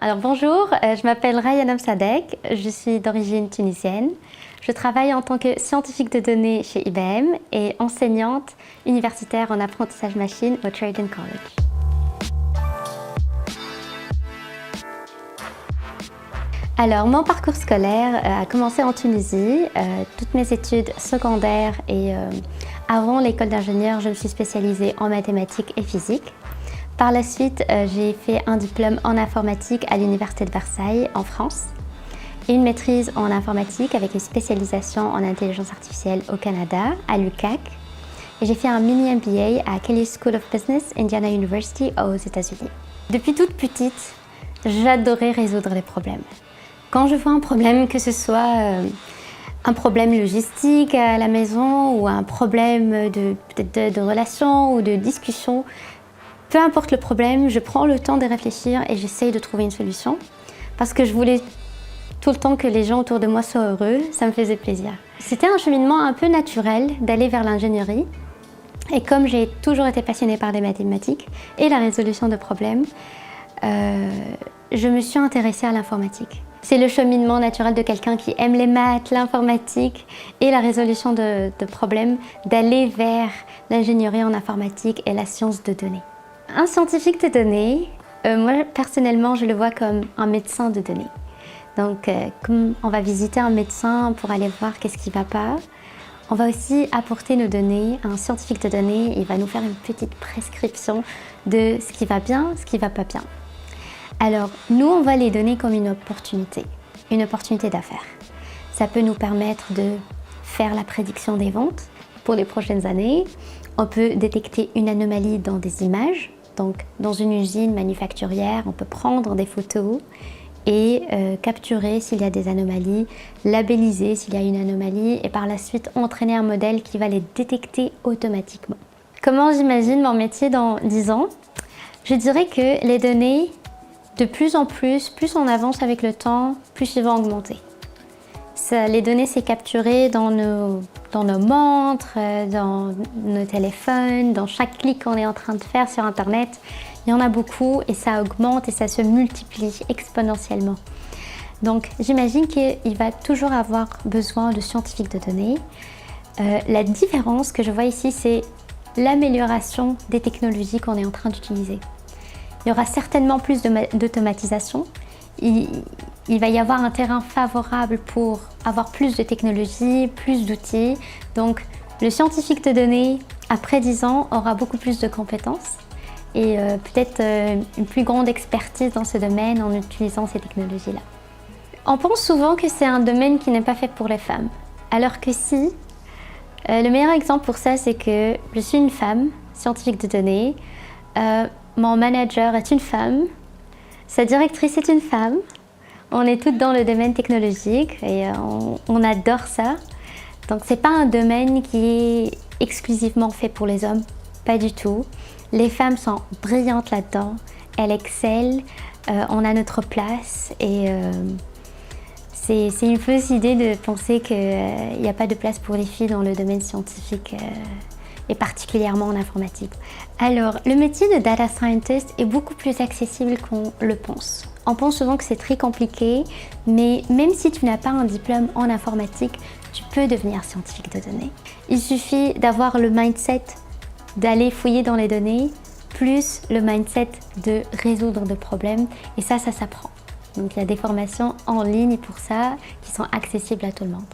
Alors bonjour, je m'appelle Ryan Amsadek, je suis d'origine tunisienne. Je travaille en tant que scientifique de données chez IBM et enseignante universitaire en apprentissage machine au Trading College. Alors mon parcours scolaire a commencé en Tunisie, toutes mes études secondaires et avant l'école d'ingénieur, je me suis spécialisée en mathématiques et physique. Par la suite, j'ai fait un diplôme en informatique à l'Université de Versailles, en France, et une maîtrise en informatique avec une spécialisation en intelligence artificielle au Canada, à l'UQAC. Et j'ai fait un mini MBA à Kelley School of Business, Indiana University, aux États-Unis. Depuis toute petite, j'adorais résoudre les problèmes. Quand je vois un problème, que ce soit un problème logistique à la maison ou un problème de relation ou de discussion, peu importe le problème, je prends le temps de réfléchir et j'essaye de trouver une solution parce que je voulais tout le temps que les gens autour de moi soient heureux, ça me faisait plaisir. C'était un cheminement un peu naturel d'aller vers l'ingénierie et comme j'ai toujours été passionnée par les mathématiques et la résolution de problèmes, je me suis intéressée à l'informatique. C'est le cheminement naturel de quelqu'un qui aime les maths, l'informatique et la résolution de problèmes, d'aller vers l'ingénierie en informatique et la science de données. Un scientifique de données, moi personnellement je le vois comme un médecin de données. Donc comme on va visiter un médecin pour aller voir qu'est-ce qui ne va pas, on va aussi apporter nos données à un scientifique de données, il va nous faire une petite prescription de ce qui va bien, ce qui ne va pas bien. Alors nous on voit les données comme une opportunité d'affaires. Ça peut nous permettre de faire la prédiction des ventes pour les prochaines années. On peut détecter une anomalie dans des images. Donc, dans une usine manufacturière, on peut prendre des photos et capturer s'il y a des anomalies, labelliser s'il y a une anomalie et par la suite entraîner un modèle qui va les détecter automatiquement. Comment j'imagine mon métier dans 10 ans? Je dirais que les données, de plus en plus on avance avec le temps, plus ils vont augmenter. Les données, c'est capturé dans nos montres, dans nos téléphones, dans chaque clic qu'on est en train de faire sur Internet. Il y en a beaucoup et ça augmente et ça se multiplie exponentiellement. Donc j'imagine qu'il va toujours avoir besoin de scientifiques de données. La différence que je vois ici, c'est l'amélioration des technologies qu'on est en train d'utiliser. Il y aura certainement plus d'automatisation. Il va y avoir un terrain favorable pour avoir plus de technologies, plus d'outils. Donc le scientifique de données, après 10 ans, aura beaucoup plus de compétences et peut-être une plus grande expertise dans ce domaine en utilisant ces technologies-là. On pense souvent que c'est un domaine qui n'est pas fait pour les femmes. Alors que si, le meilleur exemple pour ça, c'est que je suis une femme, scientifique de données, mon manager est une femme, sa directrice est une femme. On est toutes dans le domaine technologique et on adore ça. Donc c'est pas un domaine qui est exclusivement fait pour les hommes, pas du tout. Les femmes sont brillantes là-dedans, elles excellent, on a notre place et c'est une fausse idée de penser qu'il n'y a pas de place pour les filles dans le domaine scientifique et particulièrement en informatique. Alors, le métier de data scientist est beaucoup plus accessible qu'on le pense. On pense souvent que c'est très compliqué, mais même si tu n'as pas un diplôme en informatique, tu peux devenir scientifique de données. Il suffit d'avoir le mindset d'aller fouiller dans les données, plus le mindset de résoudre des problèmes, et ça s'apprend. Donc il y a des formations en ligne pour ça qui sont accessibles à tout le monde.